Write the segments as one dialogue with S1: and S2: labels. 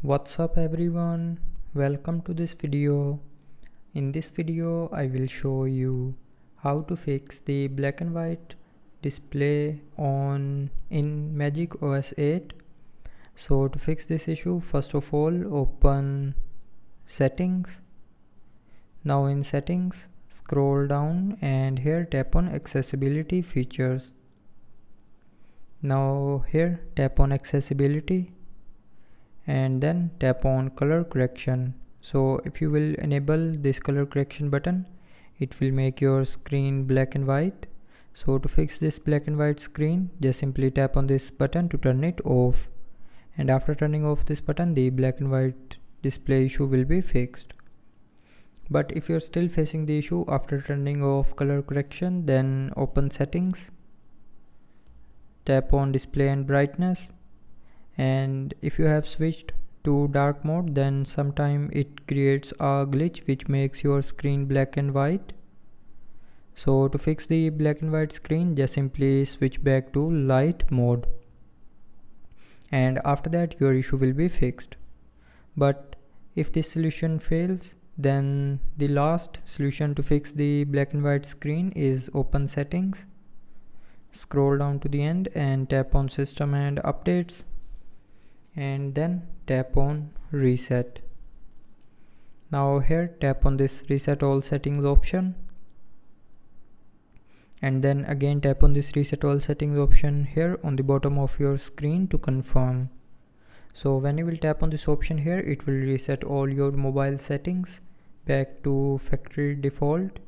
S1: What's up everyone, welcome to this video. In this video I will show you how to fix the black and white display in MagicOS 8. So to fix this issue, first of all open settings. Now in settings, scroll down and here tap on accessibility features. Now here tap on accessibility and then tap on color correction. So if you will enable this color correction button, it will make your screen black and white. So to fix this black and white screen, just simply tap on this button to turn it off, and after turning off this button, the black and white display issue will be fixed. But if you're still facing the issue after turning off color correction, then open settings, tap on display and brightness, and if you have switched to dark mode, then sometime it creates a glitch which makes your screen black and white. So to fix the black and white screen, just simply switch back to light mode, and after that your issue will be fixed. But if this solution fails, then the last solution to fix the black and white screen is open settings, scroll down to the end and tap on system and updates, and then tap on reset. Now here tap on this reset all settings option, and then again tap on this reset all settings option here on the bottom of your screen to confirm. So when you will tap on this option here, it will reset all your mobile settings back to factory default,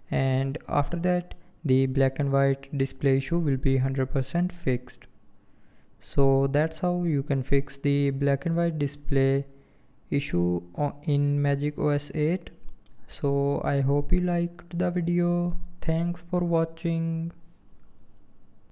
S1: and after that the black and white display issue will be 100% fixed. So that's how you can fix the black and white display issue in MagicOS 8. So I hope you liked the video. Thanks for watching.